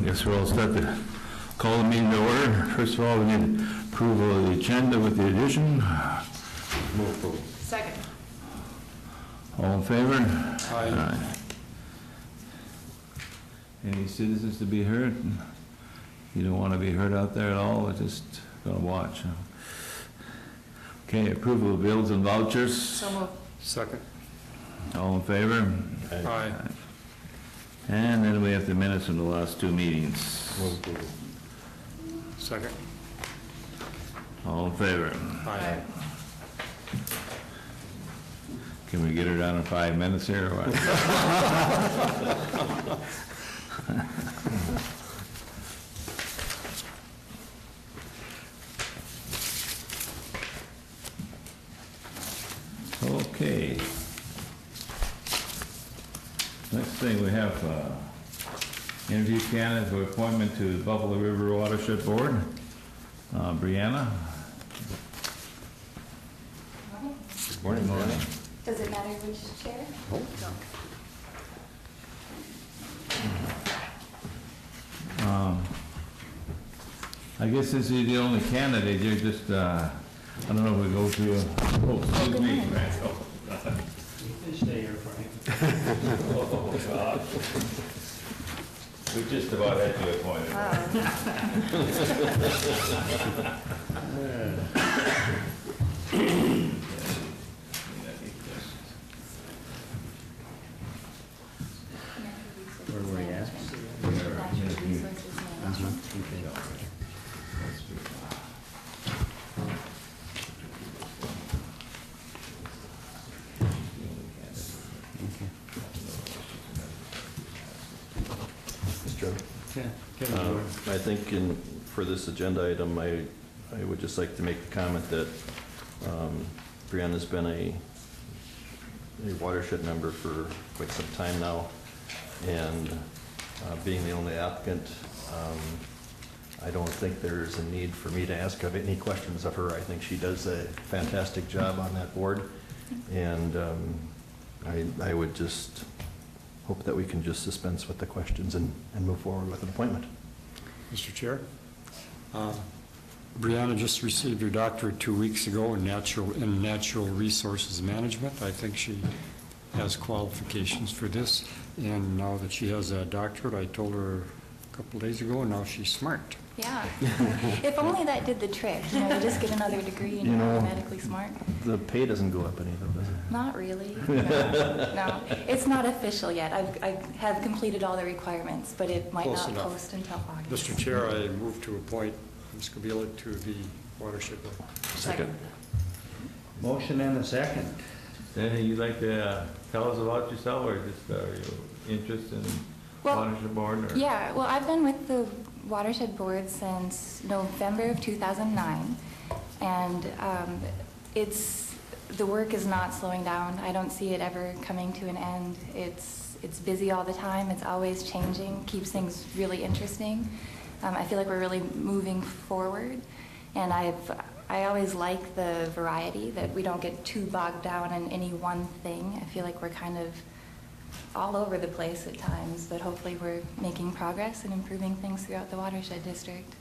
Guess we're all set to call the meeting to order. First of all, we need approval of the agenda with the addition. Move approval. Second. All in favor? Aye. Any citizens to be heard? You don't want to be heard out there at all, we're just gonna watch. Okay, approval of bills and vouchers. So moved. Second. All in favor? Aye. And then we have the minutes from the last two meetings. Move approval. Second. All in favor? Aye. Can we get her down in 5 minutes here or what? Okay. Next thing, we have interview candidate for appointment to the Buffalo River Watershed Board. Brianna? Morning, Brianna. Does it matter which chair? I guess since you're the only candidate, you're just, I don't know if we go through, excuse me. Good morning. You can stay here, Frank. Oh, God. We just about had you appointed. Where were you at? Natural Resources Management. Mr. Chairman, Yeah, Kevin, I think for this agenda item, I would just like to make the comment that Brianna's been a watershed member for quite some time now, and being the only applicant, I don't think there's a need for me to ask any questions of her. I think she does a fantastic job on that board, and I would just hope that we can just dispense with the questions and move forward with an appointment. Mr. Chair, Brianna just received her doctorate 2 weeks ago in natural resources management. I think she has qualifications for this, and now that she has that doctorate, I told her a couple days ago, and now she's smart. Yeah. If only that did the trick, you just get another degree and you're automatically smart. The pay doesn't go up any though, does it? Not really. No. It's not official yet. I have completed all the requirements, but it might Close not enough. post until August. Mr. Chair, I move to appoint Ms. Kabila to the watershed board. Second. Motion and a second. Anything you'd like to tell us about yourself, or just are you interested in watershed board? Or? Yeah, well, I've been with the Watershed Board since November of 2009, and the work is not slowing down. I don't see it ever coming to an end. It's busy all the time. It's always changing, keeps things really interesting. I feel like we're really moving forward, and I always like the variety, that we don't get too bogged down in any one thing. I feel like we're kind of all over the place at times, but hopefully we're making progress and improving things throughout the watershed district.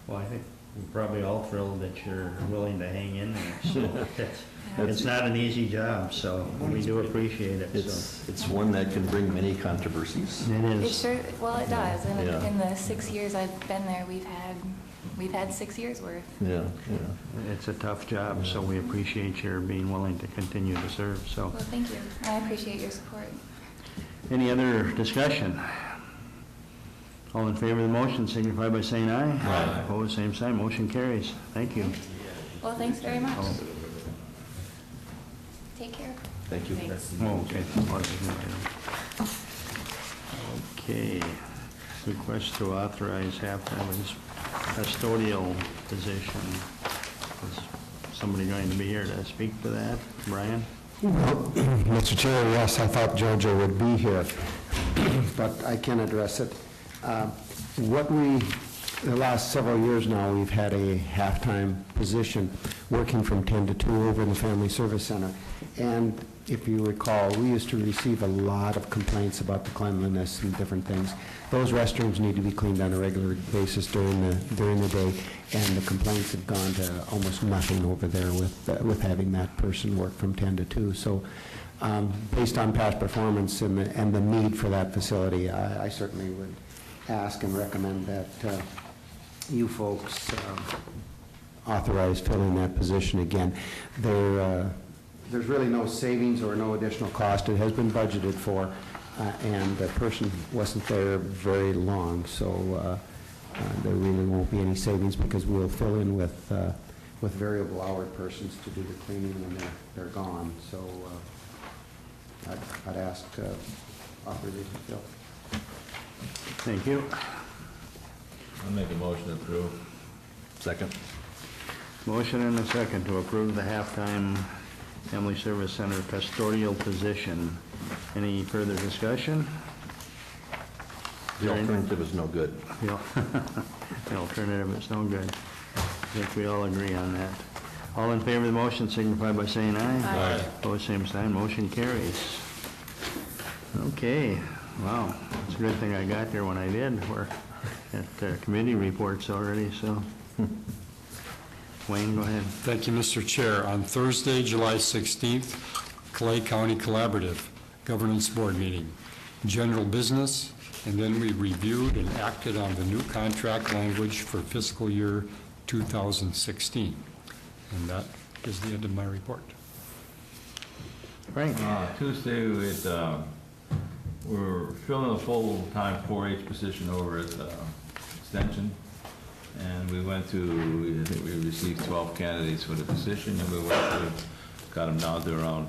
Well, I think we're probably all thrilled that you're willing to hang in there. So it's not an easy job, so we do appreciate it. It's one that can bring many controversies. It It is. sure, well, it does, and Yeah. in the 6 years I've been there, we've had 6 years worth. Yeah. It's a tough job, so we appreciate your being willing to continue to serve, so. Well, thank you. I appreciate your support. Any other discussion? All in favor of the motion signify by saying aye. Aye. Opposed, same sign. Motion carries. Thank you. Well, thanks very much. Oh. Take care. Thank you. Thanks. Oh, okay. Okay. Request to authorize half-hour's custodial position. Is somebody going to be here to speak to that? Brian? Mr. Chair, yes, I thought Jojo would be here, but I can address it. What we the last several years now, we've had a half-time position working from 10 to 2 over in the Family Service Center. And if you recall, we used to receive a lot of complaints about the cleanliness and different things. Those restrooms need to be cleaned on a regular basis during the day, and the complaints have gone to almost nothing over there with having that person work from 10 to 2. So based on past performance and the need for that facility, I certainly would ask and recommend that you folks authorize filling that position again. There's really no savings or no additional cost. It has been budgeted for, and the person wasn't there very long, so there really won't be any savings because we'll fill in with variable hour persons to do the cleaning when they're gone. So I'd ask authorization to fill. Thank you. I'll make a motion to approve. Second. Motion and a second to approve the halftime Family Service Center custodial position. Any further discussion? The alternative is no good. Yeah. The alternative is no good. I think we all agree on that. All in favor of the motion signify by saying aye. Aye. Opposed, same sign. Motion carries. Okay. Wow. It's a good thing I got there when I did. We're at committee reports already, so. Wayne, go ahead. Thank you, Mr. Chair. On Thursday, July 16th, Clay County Collaborative Governance Board meeting. General business, and then we reviewed and acted on the new contract language for fiscal year 2016. And that is the end of my report. Frank? Tuesday, we're filling a full-time 4-H position over at Extension, and we went to, I think we received 12 candidates for the position, and we got them down to around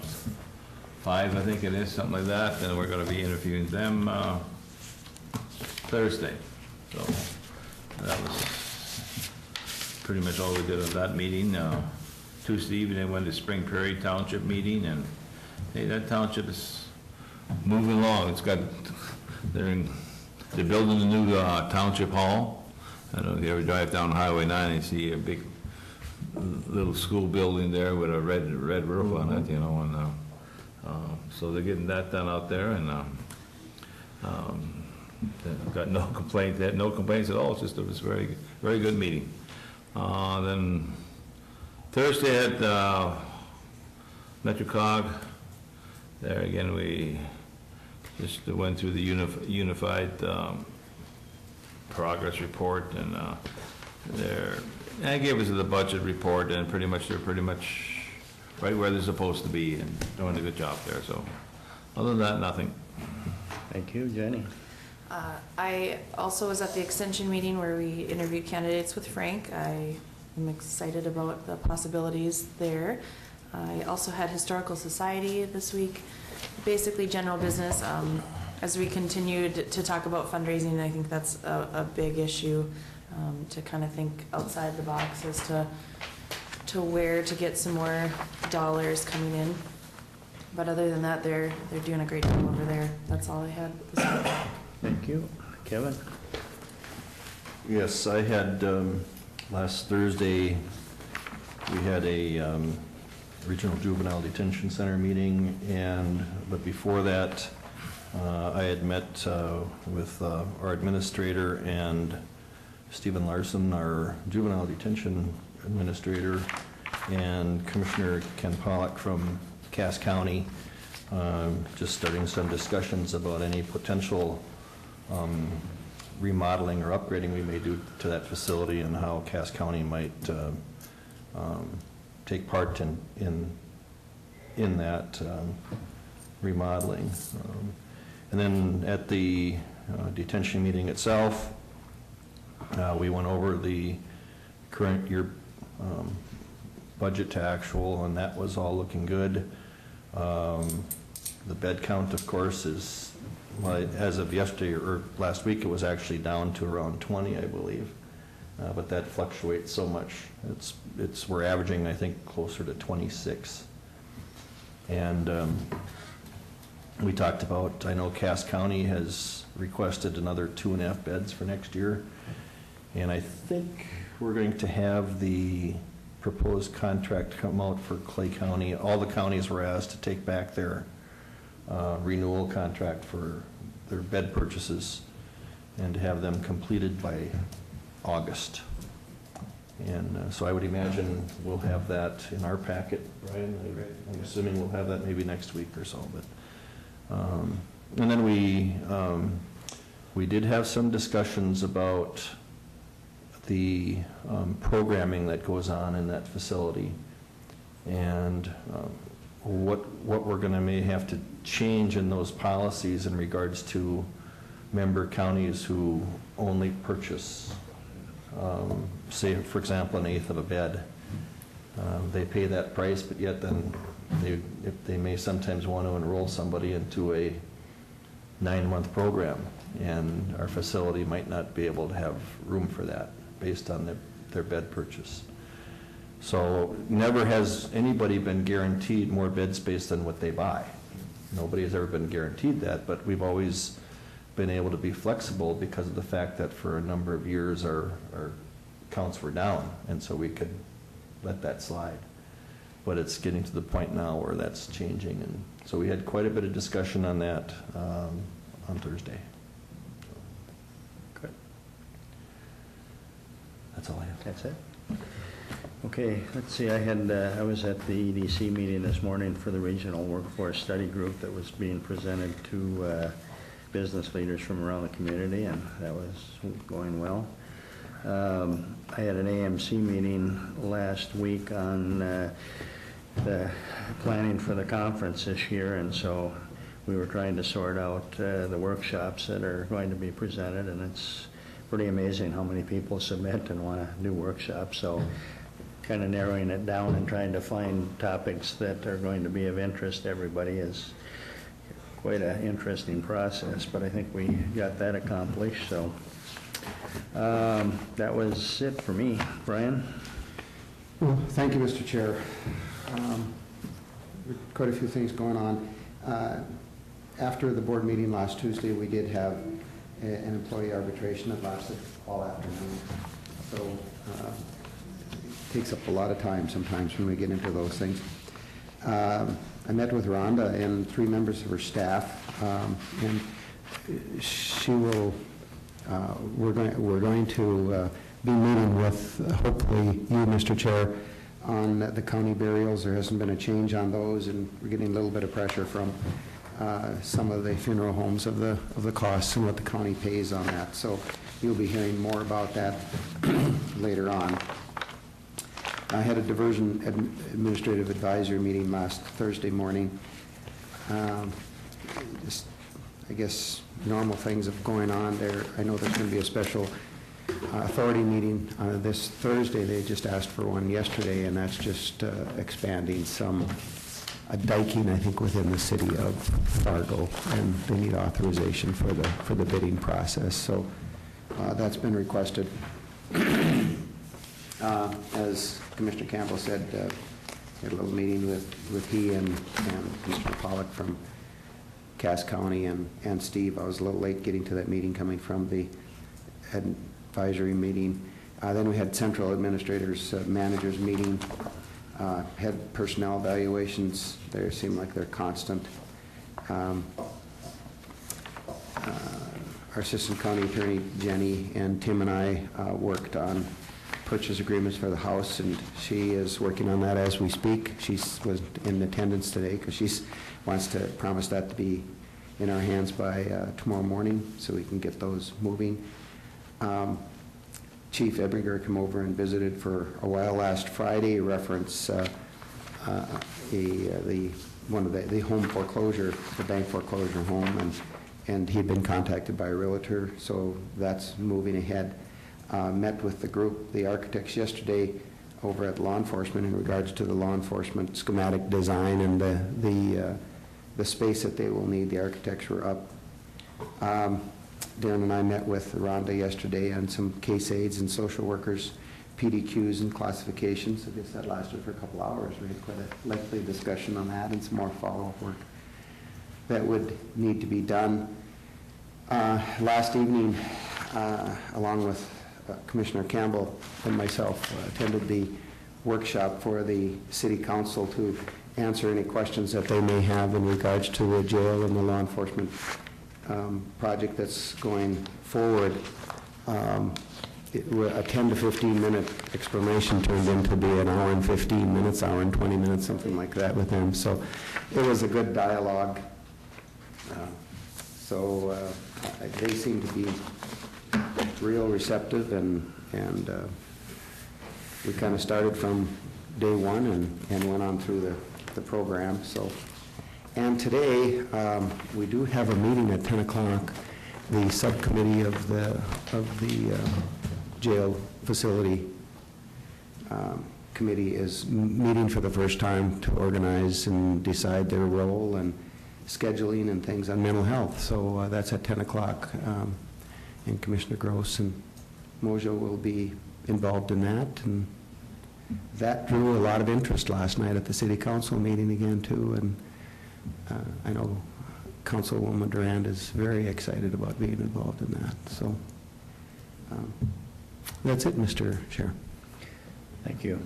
5, I think it is, something like that, and we're going to be interviewing them Thursday. So that was pretty much all we did on that meeting. Tuesday evening, I went to Spring Prairie Township meeting, and hey, that township is moving along. It's got, they're building a new township hall. I don't know if you ever drive down Highway 9 and see a big little school building there with a red roof on it, you know, and so they're getting that done out there, and got no complaints. They had no complaints at all. It's just, it was very good meeting. Then Thursday at MetroCog, there again we just went through the unified progress report, and they gave us the budget report, and they're pretty much right where they're supposed to be and doing a good job there. So other than that, nothing. Thank you. Jenny? I also was at the extension meeting where we interviewed candidates with Frank. I am excited about the possibilities there. I also had Historical Society this week. Basically general business. As we continued to talk about fundraising, I think that's a big issue, to kind of think outside the box as to where to get some more dollars coming in. But other than that, they're doing a great job over there. That's all I had this week. Thank you. Kevin? Yes, I had, last Thursday, we had a Regional Juvenile Detention Center meeting, but before that, I had met with our administrator and Stephen Larson, our juvenile detention administrator, and Commissioner Ken Pollack from Cass County, just starting some discussions about any potential remodeling or upgrading we may do to that facility, and how Cass County might take part in that remodeling. And then at the detention meeting itself, we went over the current year budget to actual, and that was all looking good. The bed count, of course, is, well, as of yesterday or last week, it was actually down to around 20, I believe. But that fluctuates so much. We're averaging, I think, closer to 26. And we talked about, I know Cass County has requested another 2.5 beds for next year. And I think we're going to have the proposed contract come out for Clay County. All the counties were asked to take back their renewal contract for their bed purchases and to have them completed by August. And so I would imagine we'll have that in our packet, Brian. I'm assuming we'll have that maybe next week or so. But and then we did have some discussions about the programming that goes on in that facility, and what we're going to may have to change in those policies in regards to member counties who only purchase, say, for example, an eighth of a bed. They pay that price, but yet then they may sometimes want to enroll somebody into a 9-month program, and our facility might not be able to have room for that based on their bed purchase. So never has anybody been guaranteed more bed space than what they buy. Nobody has ever been guaranteed that, but we've always been able to be flexible because of the fact that for a number of years our counts were down, and so we could let that slide. But it's getting to the point now where that's changing, and so we had quite a bit of discussion on that on Thursday. Good. That's all I have. That's it? Okay, let's see, I was at the EDC meeting this morning for the Regional Workforce Study Group that was being presented to business leaders from around the community, and that was going well. I had an AMC meeting last week on the planning for the conference this year, and so we were trying to sort out the workshops that are going to be presented, and it's pretty amazing how many people submit and want to do workshops. So kind of narrowing it down and trying to find topics that are going to be of interest to everybody is quite an interesting process, but I think we got that accomplished. So that was it for me. Brian? Well, thank you, Mr. Chair. Quite a few things going on. After the board meeting last Tuesday, we did have an employee arbitration that lasted all afternoon. So it takes up a lot of time sometimes when we get into those things. I met with Rhonda and 3 members of her staff, and she will. We're going to be meeting with hopefully you, Mr. Chair, on the county burials. There hasn't been a change on those, and we're getting a little bit of pressure from some of the funeral homes of the costs and what the county pays on that. So you'll be hearing more about that later on. I had a diversion administrative advisory meeting last Thursday morning. Just, I guess, normal things of going on there. I know there's going to be a special authority meeting this Thursday. They just asked for one yesterday, and that's just expanding a diking, I think, within the city of Fargo, and they need authorization for the bidding process. So that's been requested. As Commissioner Campbell said, we had a little meeting with he and Mr. Pollock from Cass County and Steve. I was a little late getting to that meeting coming from the advisory meeting. Then we had central administrators, managers meeting, had personnel evaluations. They seem like they're constant. Our assistant county attorney, Jenny, and Tim and I worked on purchase agreements for the house, and she is working on that as we speak. She was in attendance today because she wants to promise that to be in our hands by tomorrow morning so we can get those moving. Chief Ebinger came over and visited for a while last Friday, reference the home foreclosure, the bank foreclosure home, and he'd been contacted by a realtor, so that's moving ahead. Met with the group, the architects, yesterday over at law enforcement in regards to the law enforcement schematic design and the space that they will need. The architects were up. Darren and I met with Rhonda yesterday on some case aids and social workers, PDQs and classifications. I guess that lasted for a couple hours. We had quite a lengthy discussion on that and some more follow-up work that would need to be done. Last evening, along with Commissioner Campbell and myself attended the workshop for the city council to answer any questions that they may have in regards to the jail and the law enforcement project that's going forward. A 10 to 15 minute explanation turned into be an hour and 15 minutes, hour and 20 minutes, something like that with them. So it was a good dialogue. They seem to be real receptive, and we kind of started from day one and went on through the program. So, and today we do have a meeting at 10 o'clock. The subcommittee of the jail facility committee is meeting for the first time to organize and decide their role and scheduling and things on mental health. So that's at 10 o'clock. And Commissioner Gross and Mojo will be involved in that. And that drew a lot of interest last night at the city council meeting again, too. And I know Councilwoman Durand is very excited about being involved in that. So that's it, Mr. Chair. Thank you.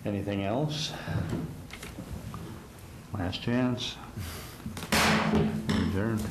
Anything else? Last chance. Adjourned.